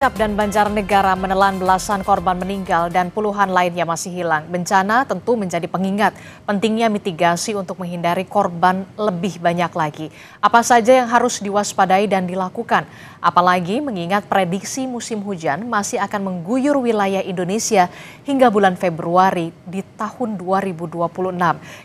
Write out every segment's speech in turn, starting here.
Cilacap dan Banjarnegara menelan belasan korban meninggal dan puluhan lainnya masih hilang. Bencana tentu menjadi pengingat pentingnya mitigasi untuk menghindari korban lebih banyak lagi. Apa saja yang harus diwaspadai dan dilakukan? Apalagi mengingat prediksi musim hujan masih akan mengguyur wilayah Indonesia hingga bulan Februari di tahun 2026.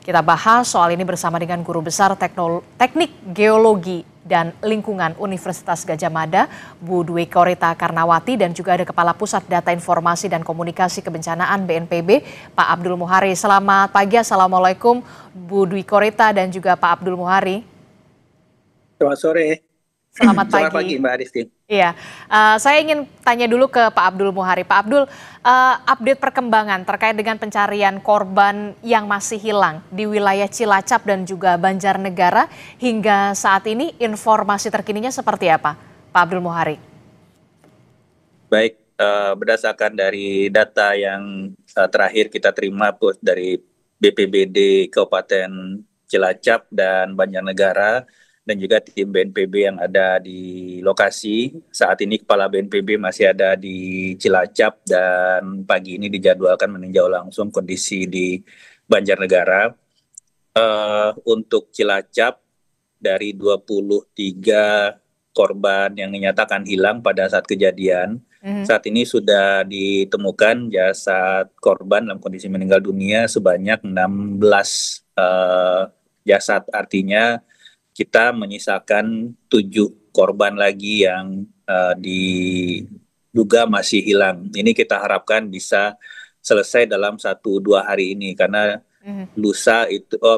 Kita bahas soal ini bersama dengan Guru Besar Teknik Geologi dan Lingkungan Universitas Gadjah Mada, Bu Dwi Korita Karnawati, dan juga ada Kepala Pusat Data Informasi dan Komunikasi Kebencanaan BNPB, Pak Abdul Muhari. Selamat pagi, Assalamualaikum Bu Dwi Korita dan juga Pak Abdul Muhari. Selamat sore. Selamat pagi. Selamat pagi Mbak Adisti. Iya, saya ingin tanya dulu ke Pak Abdul Muhari. Pak Abdul, update perkembangan terkait dengan pencarian korban yang masih hilang di wilayah Cilacap dan juga Banjarnegara hingga saat ini, informasi terkininya seperti apa, Pak Abdul Muhari? Baik, berdasarkan dari data yang terakhir kita terima dari BPBD Kabupaten Cilacap dan Banjarnegara, dan juga tim BNPB yang ada di lokasi. Saat ini Kepala BNPB masih ada di Cilacap dan pagi ini dijadwalkan meninjau langsung kondisi di Banjarnegara. Untuk Cilacap, dari 23 korban yang dinyatakan hilang pada saat kejadian, saat ini sudah ditemukan jasad korban dalam kondisi meninggal dunia sebanyak 16 jasad. Artinya kita menyisakan 7 korban lagi yang diduga masih hilang. Ini kita harapkan bisa selesai dalam 1-2 hari ini, karena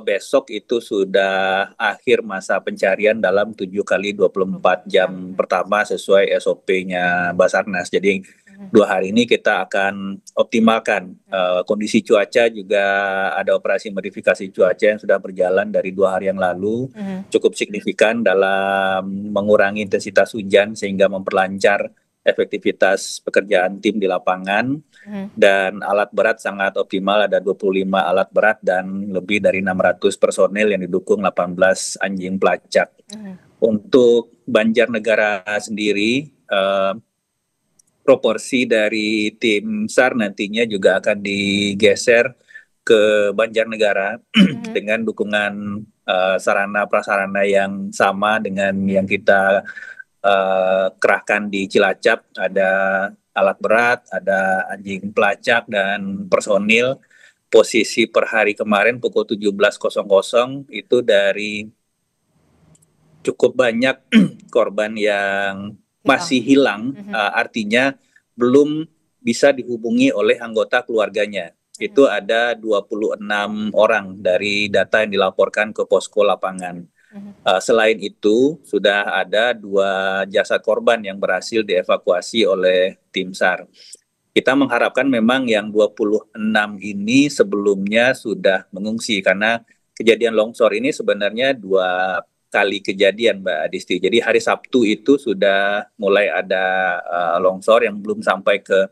besok itu sudah akhir masa pencarian dalam 7x24 jam pertama sesuai SOP-nya Basarnas. Jadi 2 hari ini kita akan optimalkan. Kondisi cuaca juga ada operasi modifikasi cuaca yang sudah berjalan dari 2 hari yang lalu, cukup signifikan dalam mengurangi intensitas hujan sehingga memperlancar efektivitas pekerjaan tim di lapangan. Dan alat berat sangat optimal, ada 25 alat berat dan lebih dari 600 personel yang didukung 18 anjing pelacak. Untuk Banjarnegara sendiri, proporsi dari tim SAR nantinya juga akan digeser ke Banjarnegara dengan dukungan sarana prasarana yang sama dengan yang kita kerahkan di Cilacap. Ada alat berat, ada anjing pelacak dan personil. Posisi per hari kemarin pukul 17.00 itu dari cukup banyak korban yang masih hilang, artinya belum bisa dihubungi oleh anggota keluarganya. Itu ada 26 orang dari data yang dilaporkan ke posko lapangan. Selain itu, sudah ada 2 jasad korban yang berhasil dievakuasi oleh tim SAR. Kita mengharapkan memang yang 26 ini sebelumnya sudah mengungsi, karena kejadian longsor ini sebenarnya 2 kali kejadian, Mbak Adisti. Jadi hari Sabtu itu sudah mulai ada longsor yang belum sampai ke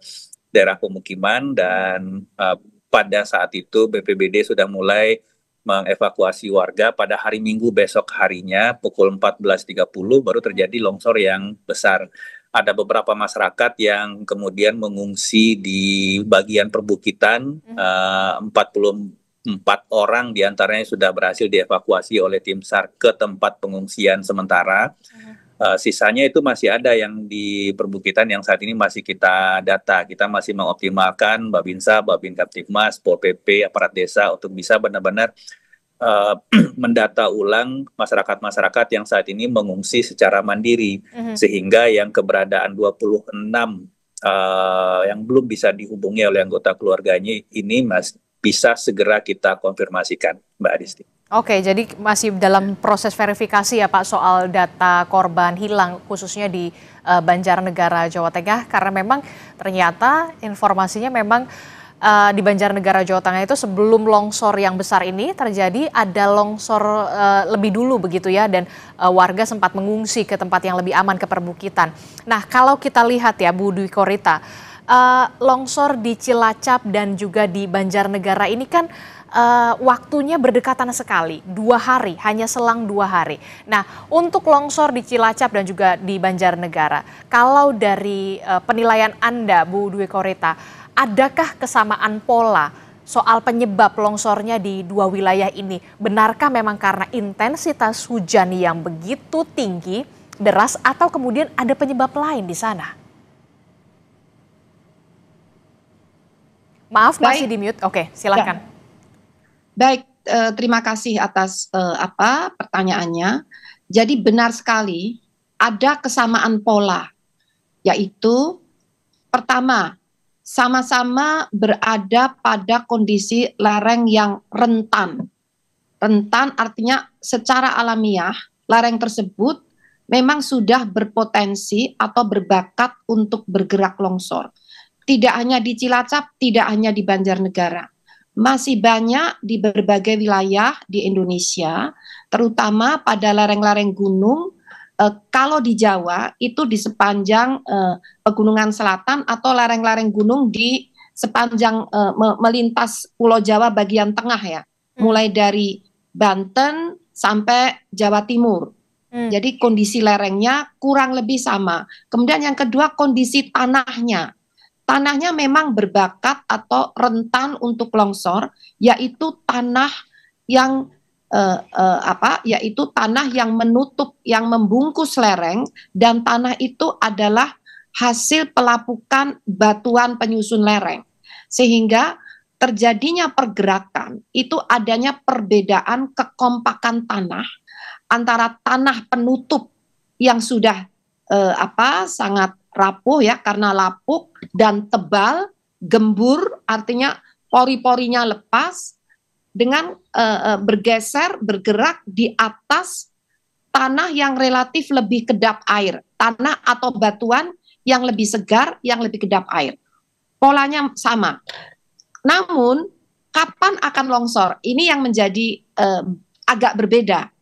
daerah pemukiman, dan pada saat itu BPBD sudah mulai mengevakuasi warga. Pada hari Minggu besok harinya pukul 14.30 baru terjadi longsor yang besar. Ada beberapa masyarakat yang kemudian mengungsi di bagian perbukitan, 44 orang diantaranya sudah berhasil dievakuasi oleh tim SAR ke tempat pengungsian sementara. Sisanya itu masih ada yang di perbukitan yang saat ini masih kita data. Kita masih mengoptimalkan Babinsa, Babin Kaptipmas, Pol PP, aparat desa untuk bisa benar-benar mendata ulang masyarakat-masyarakat yang saat ini mengungsi secara mandiri, sehingga yang keberadaan 26 yang belum bisa dihubungi oleh anggota keluarganya ini bisa segera kita konfirmasikan, Mbak Adisti. Oke, jadi masih dalam proses verifikasi ya Pak soal data korban hilang khususnya di Banjarnegara, Jawa Tengah, karena memang ternyata informasinya memang di Banjarnegara, Jawa Tengah itu sebelum longsor yang besar ini terjadi ada longsor lebih dulu begitu ya, dan warga sempat mengungsi ke tempat yang lebih aman, ke perbukitan. Nah, kalau kita lihat ya Bu Dwi Korita, longsor di Cilacap dan juga di Banjarnegara ini kan waktunya berdekatan sekali, 2 hari, hanya selang 2 hari. Nah, untuk longsor di Cilacap dan juga di Banjarnegara, kalau dari penilaian Anda, Bu Dwi Korita, adakah kesamaan pola soal penyebab longsornya di dua wilayah ini? Benarkah memang karena intensitas hujan yang begitu tinggi, deras, atau kemudian ada penyebab lain di sana? Maaf, masih Baik, di mute. Oke, silakan. ya. Baik, terima kasih atas pertanyaannya. Jadi benar sekali ada kesamaan pola, yaitu pertama, sama-sama berada pada kondisi lereng yang rentan. Rentan artinya secara alamiah lereng tersebut memang sudah berpotensi atau berbakat untuk bergerak longsor. Tidak hanya di Cilacap, tidak hanya di Banjarnegara. Masih banyak di berbagai wilayah di Indonesia, terutama pada lereng-lereng gunung. Kalau di Jawa itu di sepanjang pegunungan selatan atau lereng-lereng gunung di sepanjang melintas Pulau Jawa bagian tengah ya, mulai dari Banten sampai Jawa Timur. Jadi kondisi lerengnya kurang lebih sama. Kemudian yang kedua kondisi tanahnya. Tanahnya memang berbakat atau rentan untuk longsor, yaitu tanah yang yaitu tanah yang menutup, yang membungkus lereng, dan tanah itu adalah hasil pelapukan batuan penyusun lereng. Sehingga terjadinya pergerakan itu adanya perbedaan kekompakan tanah antara tanah penutup yang sudah sangat rapuh ya karena lapuk dan tebal, gembur artinya pori-porinya lepas, dengan bergeser, bergerak di atas tanah yang relatif lebih kedap air, tanah atau batuan yang lebih segar, yang lebih kedap air. Polanya sama. Namun, kapan akan longsor? Ini yang menjadi agak berbeda.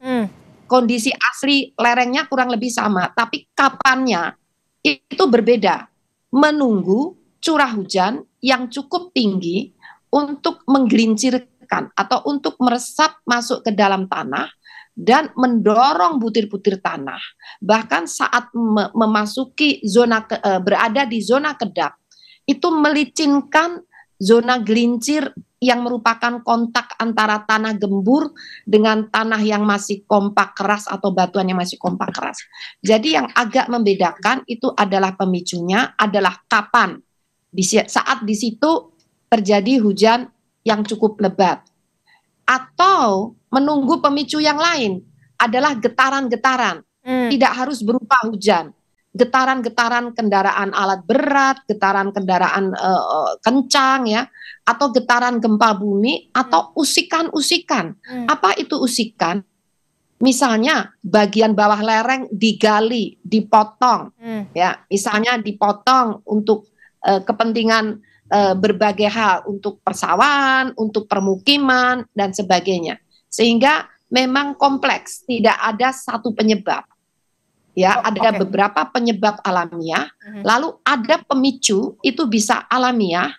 Kondisi asli lerengnya kurang lebih sama, tapi kapannya itu berbeda. Menunggu curah hujan yang cukup tinggi untuk menggelincirkan atau untuk meresap masuk ke dalam tanah dan mendorong butir-butir tanah. Bahkan saat memasuki berada di zona kedap, itu melicinkan zona gelincir yang merupakan kontak antara tanah gembur dengan tanah yang masih kompak keras atau batuan yang masih kompak keras. Jadi yang agak membedakan itu adalah pemicunya adalah kapan. Saat di situ terjadi hujan yang cukup lebat. Atau menunggu pemicu yang lain adalah getaran-getaran. Tidak harus berupa hujan. Getaran-getaran kendaraan alat berat, getaran kendaraan kencang ya, atau getaran gempa bumi, atau usikan-usikan. Apa itu usikan? Misalnya bagian bawah lereng digali, dipotong, ya, misalnya dipotong untuk kepentingan berbagai hal, untuk persawahan, untuk permukiman dan sebagainya. Sehingga memang kompleks, tidak ada satu penyebab. Ya, ada beberapa penyebab alamiah, lalu ada pemicu itu bisa alamiah,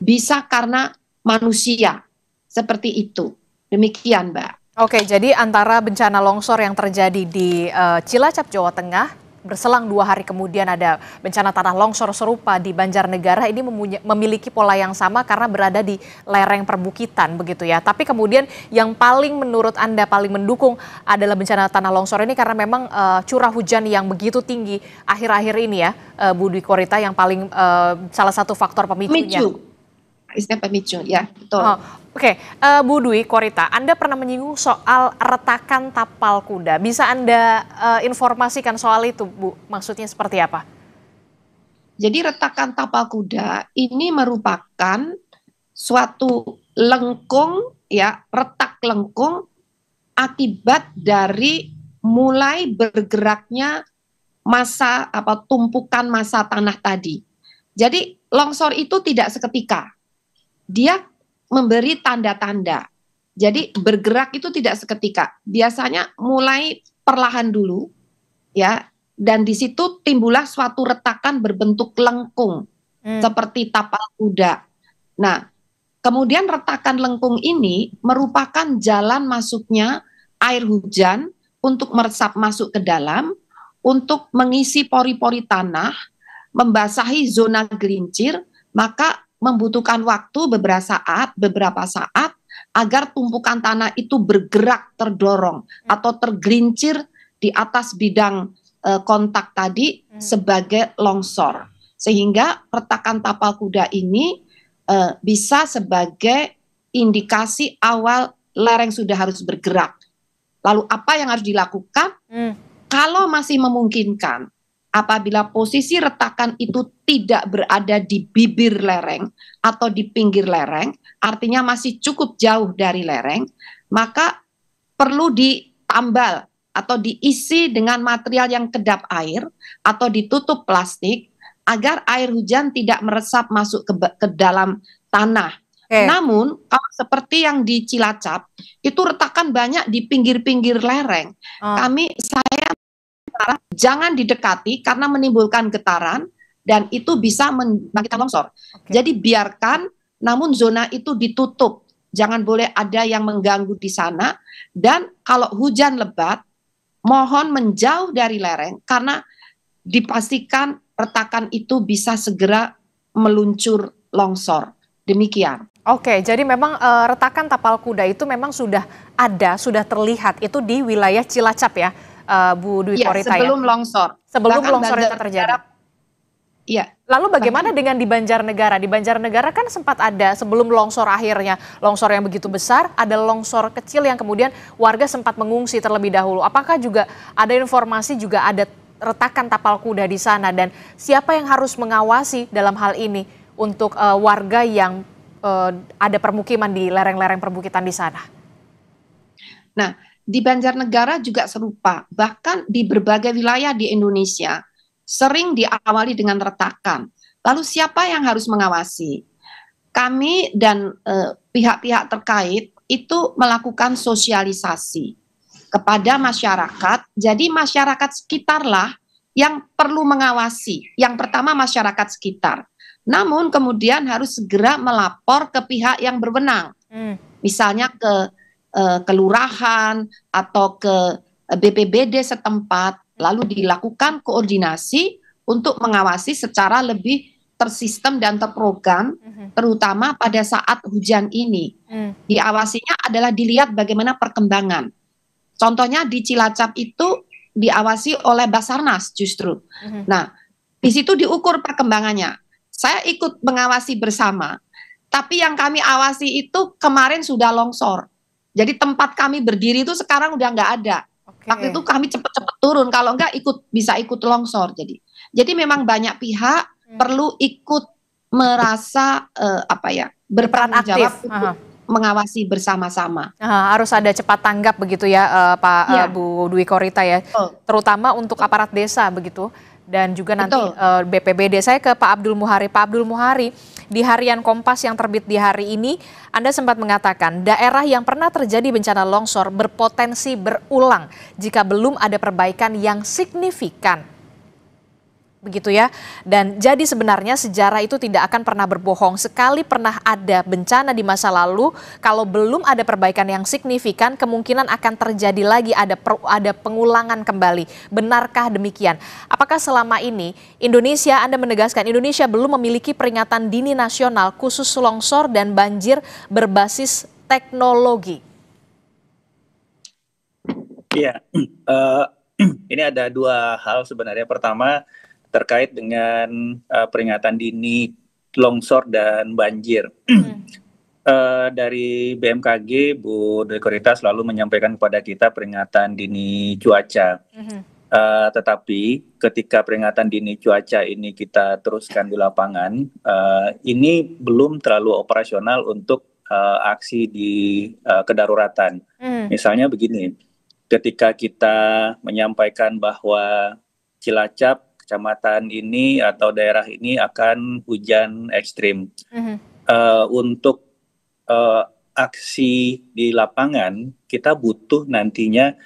bisa karena manusia. Seperti itu. Demikian, Mbak. Oke, jadi antara bencana longsor yang terjadi di Cilacap, Jawa Tengah, berselang 2 hari kemudian ada bencana tanah longsor serupa di Banjarnegara, ini memiliki pola yang sama karena berada di lereng perbukitan begitu ya. Tapi kemudian yang paling menurut Anda paling mendukung adalah bencana tanah longsor ini karena memang curah hujan yang begitu tinggi akhir-akhir ini ya, Bu Dwi Korita, yang paling salah satu faktor pemicunya. Istilah pemicu, ya betul. Oke, Bu Dwi Korita, Anda pernah menyinggung soal retakan tapal kuda. Bisa Anda informasikan soal itu, Bu? Maksudnya seperti apa? Jadi retakan tapal kuda ini merupakan suatu lengkung, ya, retak lengkung akibat dari mulai bergeraknya massa tumpukan massa tanah tadi. Jadi longsor itu tidak seketika. Dia memberi tanda-tanda. Jadi bergerak itu tidak seketika. Biasanya mulai perlahan dulu, ya, dan di situ timbullah suatu retakan berbentuk lengkung, seperti tapal kuda. Nah, Kemudian retakan lengkung ini merupakan jalan masuknya air hujan untuk meresap masuk ke dalam, untuk mengisi pori-pori tanah, membasahi zona gelincir, maka membutuhkan waktu beberapa saat agar tumpukan tanah itu bergerak terdorong atau tergelincir di atas bidang kontak tadi sebagai longsor. Sehingga retakan tapal kuda ini bisa sebagai indikasi awal lereng sudah harus bergerak. Lalu apa yang harus dilakukan? Kalau masih memungkinkan, apabila posisi retakan itu tidak berada di bibir lereng atau di pinggir lereng, artinya masih cukup jauh dari lereng, maka perlu ditambal atau diisi dengan material yang kedap air atau ditutup plastik agar air hujan tidak meresap masuk ke dalam tanah. Namun kalau seperti yang di Cilacap itu retakan banyak di pinggir-pinggir lereng. Saya jangan didekati karena menimbulkan getaran dan itu bisa membangkitkan longsor. Jadi biarkan, namun zona itu ditutup. Jangan boleh ada yang mengganggu di sana. Dan kalau hujan lebat, mohon menjauh dari lereng karena dipastikan retakan itu bisa segera meluncur longsor. Demikian. Oke, jadi memang retakan tapal kuda itu memang sudah ada, sudah terlihat itu di wilayah Cilacap ya, Bu Dwi Korita ya? Sebelum longsor. Sebelum longsor itu terjadi. Iya. Lalu bagaimana dengan di Banjarnegara? Di Banjarnegara kan sempat ada sebelum longsor akhirnya, longsor yang begitu besar, ada longsor kecil yang kemudian warga sempat mengungsi terlebih dahulu. Apakah juga ada informasi juga ada retakan tapal kuda di sana dan siapa yang harus mengawasi dalam hal ini untuk warga yang ada permukiman di lereng-lereng perbukitan di sana? Nah, di Banjarnegara juga serupa, bahkan di berbagai wilayah di Indonesia sering diawali dengan retakan. Lalu siapa yang harus mengawasi? Kami dan pihak-pihak terkait itu melakukan sosialisasi kepada masyarakat. Jadi masyarakat sekitarlah yang perlu mengawasi. Yang pertama masyarakat sekitar. Namun kemudian harus segera melapor ke pihak yang berwenang. Misalnya ke kelurahan atau ke BPBD setempat. Lalu dilakukan koordinasi untuk mengawasi secara lebih tersistem dan terprogram, terutama pada saat hujan ini. Diawasinya adalah dilihat bagaimana perkembangan. Contohnya di Cilacap itu diawasi oleh Basarnas justru. Nah, di situ diukur perkembangannya. Saya ikut mengawasi bersama, tapi yang kami awasi itu kemarin sudah longsor. Jadi tempat kami berdiri itu sekarang udah nggak ada. Waktu itu kami cepat-cepat turun, kalau enggak bisa ikut longsor. Jadi memang banyak pihak perlu ikut merasa berperan aktif untuk mengawasi bersama-sama. Harus ada cepat tanggap begitu ya, Pak Bu Dwi Korita ya, terutama untuk aparat desa begitu. Dan juga nanti BPBD. Saya ke Pak Abdul Muhari. Pak Abdul Muhari, di harian Kompas yang terbit di hari ini, Anda sempat mengatakan daerah yang pernah terjadi bencana longsor berpotensi berulang jika belum ada perbaikan yang signifikan. Begitu ya. Dan jadi sebenarnya sejarah itu tidak akan pernah berbohong. Sekali pernah ada bencana di masa lalu, kalau belum ada perbaikan yang signifikan, kemungkinan akan terjadi lagi ada pengulangan kembali. Benarkah demikian? Apakah selama ini Indonesia, Anda menegaskan Indonesia belum memiliki peringatan dini nasional khusus longsor dan banjir berbasis teknologi? Iya, ini ada dua hal sebenarnya. Pertama, terkait dengan peringatan dini longsor dan banjir. Dari BMKG, Bu Dwi Korita selalu menyampaikan kepada kita peringatan dini cuaca. Tetapi ketika peringatan dini cuaca ini kita teruskan di lapangan, ini belum terlalu operasional untuk aksi di kedaruratan. Misalnya begini, ketika kita menyampaikan bahwa Cilacap, kecamatan ini atau daerah ini akan hujan ekstrim. Untuk aksi di lapangan, kita butuh nantinya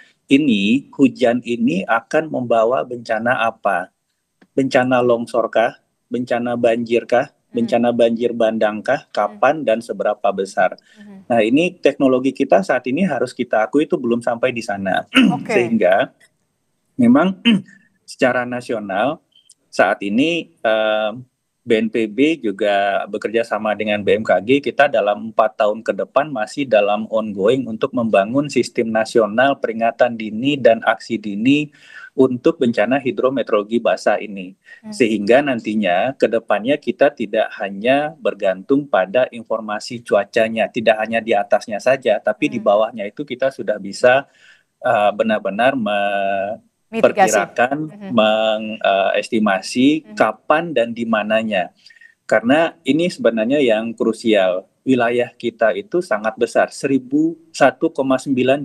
hujan ini akan membawa bencana apa? Bencana longsorkah? Bencana banjirkah? bencana banjir bandangkah, kapan dan seberapa besar. Nah, ini teknologi kita saat ini harus kita akui itu belum sampai di sana. Sehingga memang secara nasional saat ini BNPB juga bekerja sama dengan BMKG, kita dalam 4 tahun ke depan masih dalam ongoing untuk membangun sistem nasional peringatan dini dan aksi dini untuk bencana hidrometeorologi basah ini. Sehingga nantinya ke depannya kita tidak hanya bergantung pada informasi cuacanya, tidak hanya di atasnya saja, tapi di bawahnya itu kita sudah bisa benar-benar perkirakan, mengestimasi kapan dan di mananya. Karena ini sebenarnya yang krusial. Wilayah kita itu sangat besar, 1,9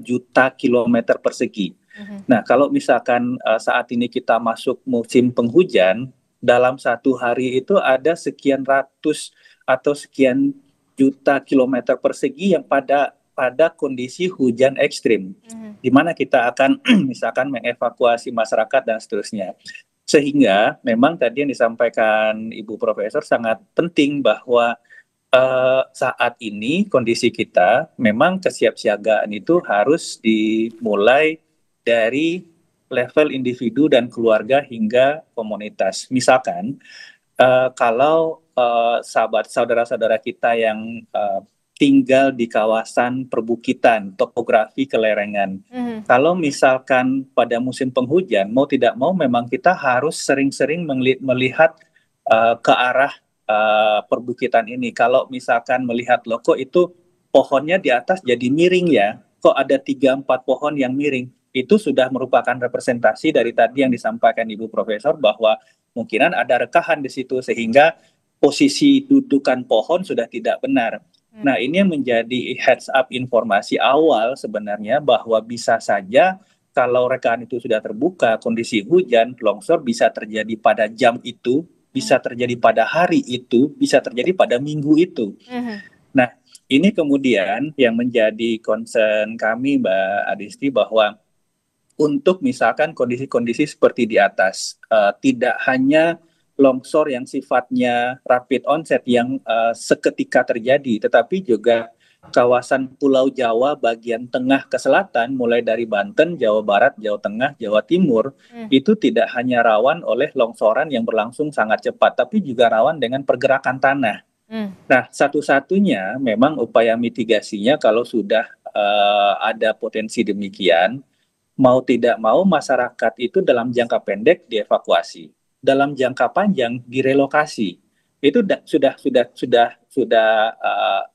juta kilometer persegi. Nah, kalau misalkan saat ini kita masuk musim penghujan, dalam satu hari itu ada sekian ratus atau sekian juta kilometer persegi yang pada kondisi hujan ekstrim, di mana kita akan misalkan mengevakuasi masyarakat dan seterusnya. Sehingga memang tadi yang disampaikan Ibu Profesor sangat penting bahwa saat ini kondisi kita memang kesiapsiagaan itu harus dimulai dari level individu dan keluarga hingga komunitas. Misalkan kalau saudara-saudara kita yang tinggal di kawasan perbukitan, topografi kelerengan. Kalau misalkan pada musim penghujan, mau tidak mau memang kita harus sering-sering melihat ke arah perbukitan ini. Kalau misalkan melihat loh kok itu pohonnya di atas jadi miring ya, kok ada 3-4 pohon yang miring. Itu sudah merupakan representasi dari tadi yang disampaikan Ibu Profesor bahwa kemungkinan ada rekahan di situ sehingga posisi dudukan pohon sudah tidak benar. Nah, ini yang menjadi heads up informasi awal sebenarnya bahwa bisa saja kalau rekahan itu sudah terbuka, kondisi hujan, longsor bisa terjadi pada jam itu, bisa terjadi pada hari itu, bisa terjadi pada minggu itu. Nah, ini kemudian yang menjadi concern kami, Mbak Adisti, bahwa untuk misalkan kondisi-kondisi seperti di atas, tidak hanya longsor yang sifatnya rapid onset yang seketika terjadi, tetapi juga kawasan Pulau Jawa bagian tengah ke selatan, mulai dari Banten, Jawa Barat, Jawa Tengah, Jawa Timur, itu tidak hanya rawan oleh longsoran yang berlangsung sangat cepat, tapi juga rawan dengan pergerakan tanah. Nah, satu-satunya memang upaya mitigasinya kalau sudah ada potensi demikian, mau tidak mau masyarakat itu dalam jangka pendek dievakuasi. Dalam jangka panjang direlokasi. Itu sudah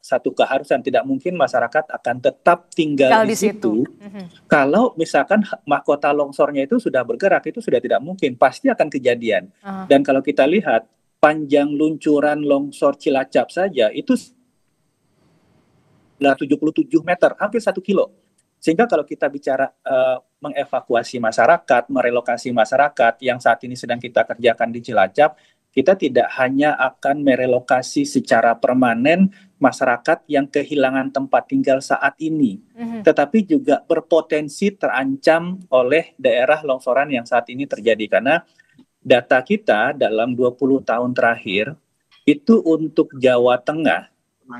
satu keharusan. Tidak mungkin masyarakat akan tetap tinggal di situ. Kalau misalkan mahkota longsornya itu sudah bergerak, itu sudah tidak mungkin, pasti akan kejadian. Dan kalau kita lihat panjang luncuran longsor Cilacap saja itu 77 meter, hampir 1 kilo. Sehingga kalau kita bicara mengevakuasi masyarakat, merelokasi masyarakat yang saat ini sedang kita kerjakan di Cilacap, kita tidak hanya akan merelokasi secara permanen masyarakat yang kehilangan tempat tinggal saat ini, tetapi juga berpotensi terancam oleh daerah longsoran yang saat ini terjadi. Karena data kita dalam 20 tahun terakhir, itu untuk Jawa Tengah,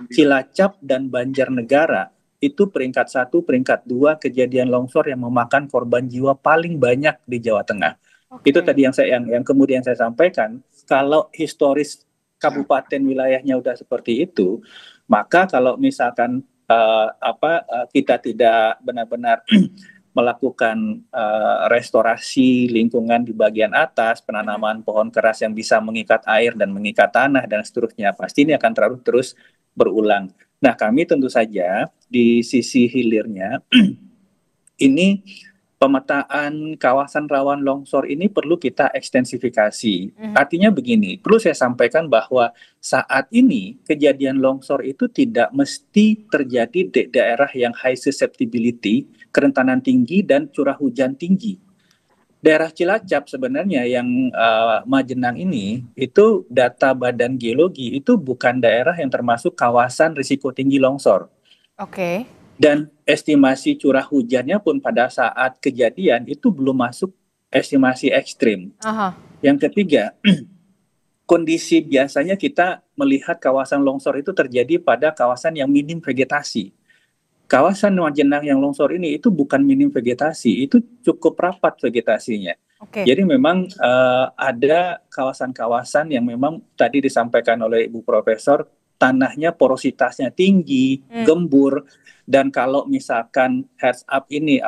Cilacap, dan Banjarnegara, itu peringkat 1, peringkat 2 kejadian longsor yang memakan korban jiwa paling banyak di Jawa Tengah. Itu tadi yang kemudian saya sampaikan, kalau historis kabupaten wilayahnya udah seperti itu, maka kalau misalkan kita tidak benar-benar melakukan restorasi lingkungan di bagian atas, penanaman pohon keras yang bisa mengikat air dan mengikat tanah dan seterusnya, pasti ini akan terus berulang. Nah, kami tentu saja di sisi hilirnya ini pemetaan kawasan rawan longsor ini perlu kita ekstensifikasi. Artinya begini, perlu saya sampaikan bahwa saat ini kejadian longsor itu tidak mesti terjadi di daerah yang high susceptibility, kerentanan tinggi dan curah hujan tinggi. Daerah Cilacap sebenarnya yang Majenang ini, itu data Badan Geologi itu bukan daerah yang termasuk kawasan risiko tinggi longsor. Dan estimasi curah hujannya pun pada saat kejadian itu belum masuk estimasi ekstrim. Yang ketiga, kondisi biasanya kita melihat kawasan longsor itu terjadi pada kawasan yang minim vegetasi. Kawasan Majenang yang longsor ini itu bukan minim vegetasi, itu cukup rapat vegetasinya. Oke. Jadi memang ada kawasan-kawasan yang memang tadi disampaikan oleh Ibu Profesor, tanahnya porositasnya tinggi, gembur, dan kalau misalkan heads up ini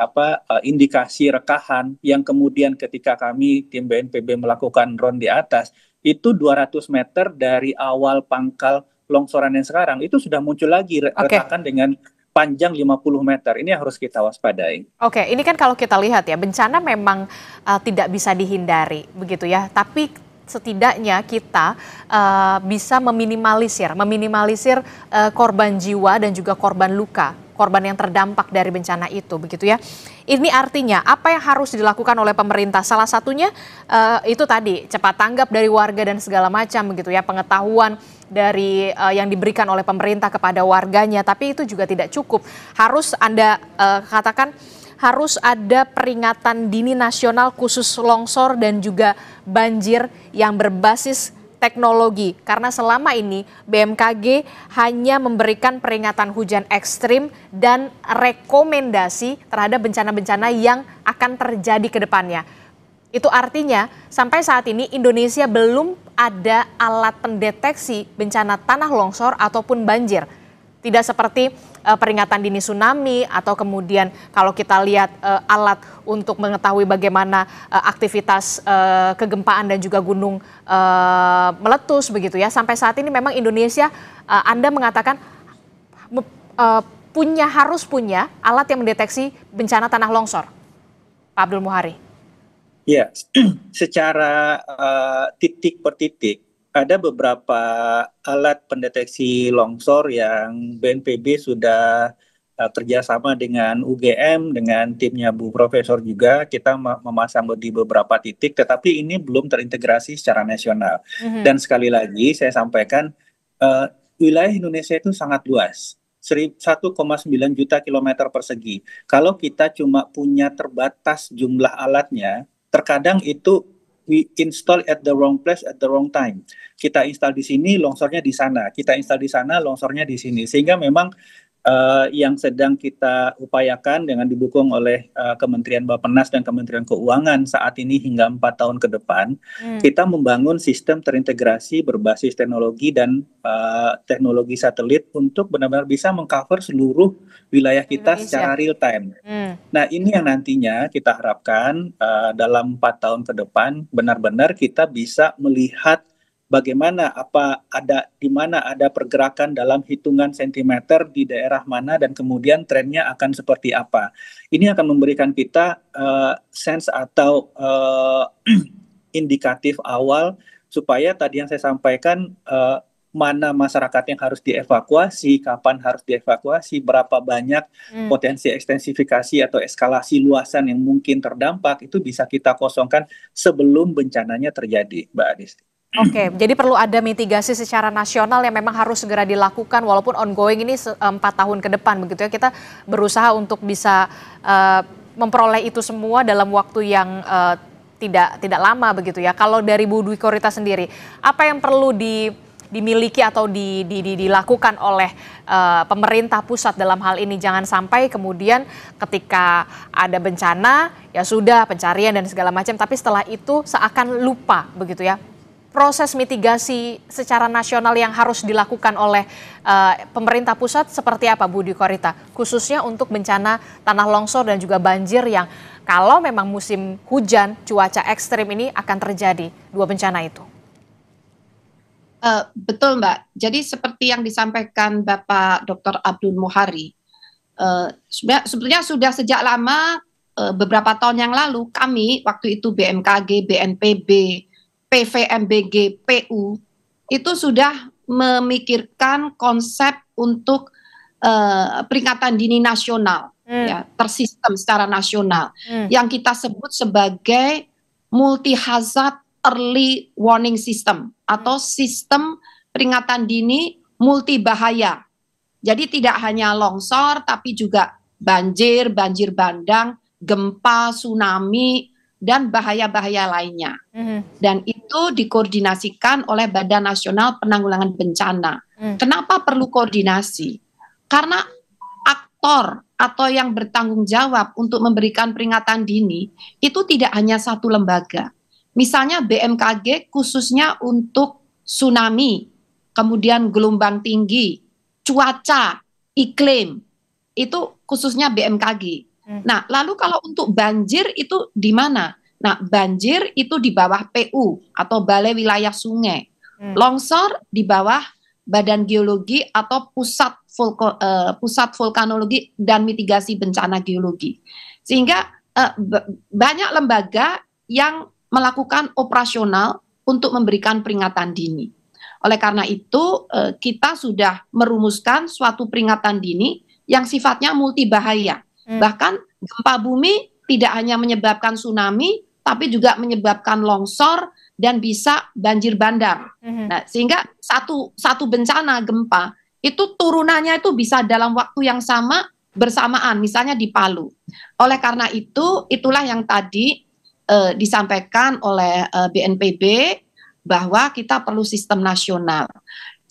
indikasi rekahan yang kemudian ketika kami tim BNPB melakukan ronde di atas, itu 200 meter dari awal pangkal longsoran yang sekarang itu sudah muncul lagi retakan dengan panjang 50 meter. Ini harus kita waspadai. Oke, ini kan kalau kita lihat ya, bencana memang tidak bisa dihindari, begitu ya. Tapi setidaknya kita bisa meminimalisir korban jiwa dan juga korban luka, korban yang terdampak dari bencana itu, begitu ya. Ini artinya apa yang harus dilakukan oleh pemerintah? Salah satunya itu tadi cepat tanggap dari warga dan segala macam, begitu ya, pengetahuan dari yang diberikan oleh pemerintah kepada warganya, tapi itu juga tidak cukup. Harus Anda katakan harus ada peringatan dini nasional khusus longsor dan juga banjir yang berbasis teknologi. Karena selama ini BMKG hanya memberikan peringatan hujan ekstrim dan rekomendasi terhadap bencana-bencana yang akan terjadi ke depannya. Itu artinya sampai saat ini Indonesia belum ada alat pendeteksi bencana tanah longsor ataupun banjir. Tidak seperti peringatan dini tsunami atau kemudian kalau kita lihat alat untuk mengetahui bagaimana aktivitas kegempaan dan juga gunung meletus begitu ya. Sampai saat ini memang Indonesia Anda mengatakan harus punya alat yang mendeteksi bencana tanah longsor. Pak Abdul Muhari. Ya, secara titik per titik ada beberapa alat pendeteksi longsor yang BNPB sudah kerjasama dengan UGM, dengan timnya Bu Profesor juga, kita memasang di beberapa titik, tetapi ini belum terintegrasi secara nasional. Dan sekali lagi saya sampaikan, wilayah Indonesia itu sangat luas. 1,9 juta kilometer persegi. Kalau kita cuma punya terbatas jumlah alatnya, terkadang itu we install at the wrong place at the wrong time. Kita install di sini, longsornya di sana. Kita install di sana, longsornya di sini. Sehingga memang yang sedang kita upayakan dengan didukung oleh Kementerian Bappenas dan Kementerian Keuangan saat ini hingga 4 tahun ke depan, kita membangun sistem terintegrasi berbasis teknologi dan teknologi satelit untuk benar-benar bisa mengcover seluruh wilayah kita secara real time. Nah, ini yang nantinya kita harapkan dalam 4 tahun ke depan benar-benar kita bisa melihat bagaimana di mana ada pergerakan dalam hitungan sentimeter di daerah mana dan kemudian trennya akan seperti apa. Ini akan memberikan kita sense atau indikatif awal supaya tadi yang saya sampaikan mana masyarakat yang harus dievakuasi, kapan harus dievakuasi, berapa banyak potensi ekstensifikasi atau eskalasi luasan yang mungkin terdampak itu bisa kita kosongkan sebelum bencananya terjadi, Mbak Adisti. Oke, jadi perlu ada mitigasi secara nasional yang memang harus segera dilakukan walaupun ongoing ini 4 tahun ke depan begitu ya. Kita berusaha untuk bisa memperoleh itu semua dalam waktu yang tidak lama begitu ya. Kalau dari Bu Dwi Korita sendiri, apa yang perlu dimiliki atau dilakukan oleh pemerintah pusat dalam hal ini? Jangan sampai kemudian ketika ada bencana ya sudah pencarian dan segala macam, tapi setelah itu seakan lupa begitu ya. Proses mitigasi secara nasional yang harus dilakukan oleh pemerintah pusat seperti apa Bu Dwi Korita? Khususnya untuk bencana tanah longsor dan juga banjir yang kalau memang musim hujan, cuaca ekstrim ini akan terjadi, 2 bencana itu. Betul Mbak, jadi seperti yang disampaikan Bapak Dr. Abdul Muhari, sebetulnya sudah sejak lama, beberapa tahun yang lalu kami waktu itu BMKG, BNPB, PVMBG, PU itu sudah memikirkan konsep untuk peringatan dini nasional, ya, tersistem secara nasional, yang kita sebut sebagai multi hazard early warning system atau sistem peringatan dini multi bahaya. Jadi tidak hanya longsor tapi juga banjir, banjir bandang, gempa, tsunami, dan bahaya-bahaya lainnya. Dan itu dikoordinasikan oleh Badan Nasional Penanggulangan Bencana. Kenapa perlu koordinasi? Karena aktor atau yang bertanggung jawab untuk memberikan peringatan dini itu tidak hanya satu lembaga. Misalnya BMKG khususnya untuk tsunami, kemudian gelombang tinggi, cuaca, iklim, itu khususnya BMKG. Nah, lalu kalau untuk banjir itu di mana? Nah, banjir itu di bawah PU atau Balai Wilayah Sungai. Longsor di bawah Badan Geologi atau Pusat Vulkanologi dan Mitigasi Bencana Geologi. Sehingga banyak lembaga yang melakukan operasional untuk memberikan peringatan dini. Oleh karena itu, kita sudah merumuskan suatu peringatan dini yang sifatnya multibahaya. Bahkan gempa bumi tidak hanya menyebabkan tsunami, tapi juga menyebabkan longsor dan bisa banjir bandang. Nah, sehingga satu bencana gempa itu turunannya itu bisa dalam waktu yang sama bersamaan, misalnya di Palu. Oleh karena itu, itulah yang tadi disampaikan oleh BNPB bahwa kita perlu sistem nasional.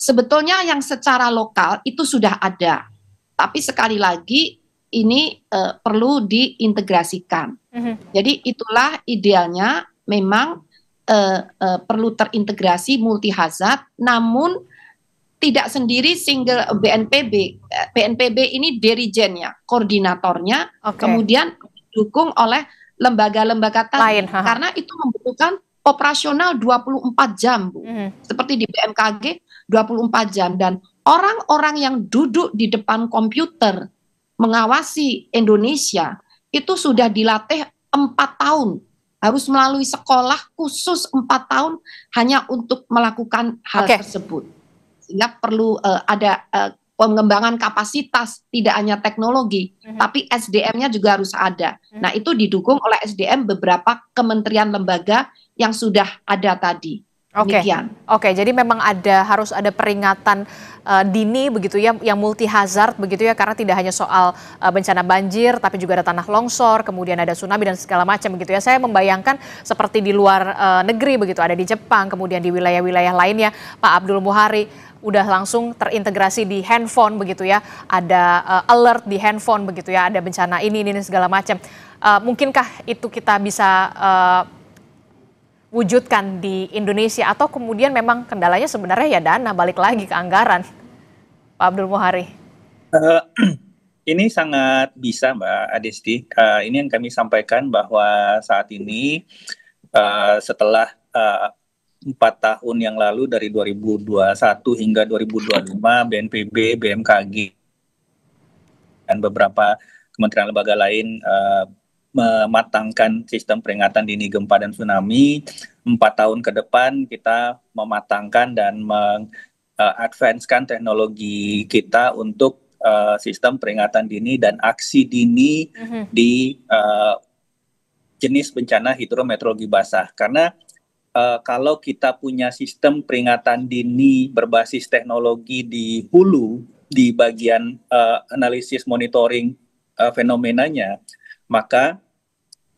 Sebetulnya yang secara lokal itu sudah ada, tapi sekali lagi ini perlu diintegrasikan. Jadi itulah idealnya memang perlu terintegrasi multi hazard, namun tidak sendiri single BNPB. BNPB ini dirijennya, koordinatornya, kemudian didukung oleh lembaga-lembaga lain, karena itu membutuhkan operasional 24 jam, Bu. Seperti di BMKG 24 jam, dan orang-orang yang duduk di depan komputer mengawasi Indonesia itu sudah dilatih 4 tahun, harus melalui sekolah khusus 4 tahun hanya untuk melakukan hal tersebut. Sehingga perlu ada pengembangan kapasitas, tidak hanya teknologi, tapi SDM-nya juga harus ada. Nah, itu didukung oleh SDM beberapa kementerian lembaga yang sudah ada tadi. Oke, jadi memang harus ada peringatan dini begitu ya, yang multi hazard begitu ya, karena tidak hanya soal bencana banjir, tapi juga ada tanah longsor, kemudian ada tsunami dan segala macam begitu ya. Saya membayangkan seperti di luar negeri begitu, ada di Jepang, kemudian di wilayah-wilayah lainnya, Pak Abdul Muhari, udah langsung terintegrasi di handphone begitu ya, ada alert di handphone begitu ya, ada bencana ini segala macam. Mungkinkah itu kita bisa wujudkan di Indonesia, atau kemudian memang kendalanya sebenarnya ya dana, balik lagi ke anggaran, Pak Abdul Muhari? Ini sangat bisa, Mbak Adisti. Ini yang kami sampaikan bahwa saat ini setelah 4 tahun yang lalu dari 2021 hingga 2025 BNPB, BMKG dan beberapa kementerian lembaga lain mematangkan sistem peringatan dini gempa dan tsunami. 4 tahun ke depan kita mematangkan dan mengadvanskan teknologi kita untuk sistem peringatan dini dan aksi dini di jenis bencana hidrometeorologi basah. Karena kalau kita punya sistem peringatan dini berbasis teknologi di hulu, di bagian analisis monitoring fenomenanya, maka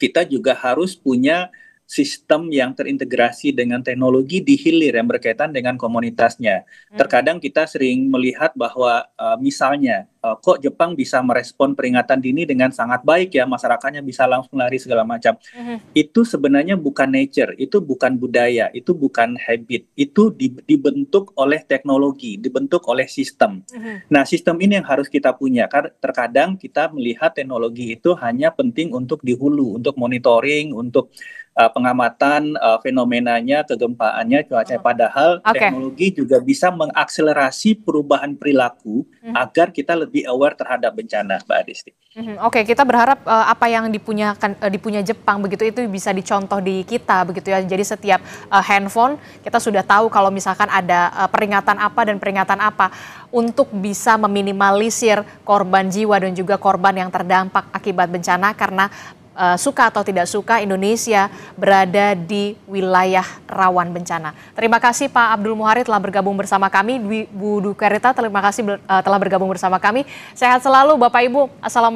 kita juga harus punya sistem yang terintegrasi dengan teknologi di hilir yang berkaitan dengan komunitasnya. Terkadang kita sering melihat bahwa misalnya kok Jepang bisa merespon peringatan dini dengan sangat baik ya, masyarakatnya bisa langsung lari segala macam. Itu sebenarnya bukan nature, itu bukan budaya, itu bukan habit, itu dibentuk oleh teknologi, dibentuk oleh sistem. Nah, sistem ini yang harus kita punya. Karena terkadang kita melihat teknologi itu hanya penting untuk di hulu, untuk monitoring, untuk pengamatan fenomenanya, kegempaannya, cuaca. Padahal teknologi juga bisa mengakselerasi perubahan perilaku agar kita lebih aware terhadap bencana, Mbak Adisti. Oke, kita berharap apa yang dipunya Jepang begitu itu bisa dicontoh di kita begitu ya. Jadi setiap handphone kita sudah tahu kalau misalkan ada peringatan apa dan peringatan apa, untuk bisa meminimalisir korban jiwa dan juga korban yang terdampak akibat bencana, karena suka atau tidak suka Indonesia berada di wilayah rawan bencana. Terima kasih Pak Abdul Muhari telah bergabung bersama kami. Bu Dukarita, terima kasih telah bergabung bersama kami. Sehat selalu Bapak Ibu. Assalamualaikum.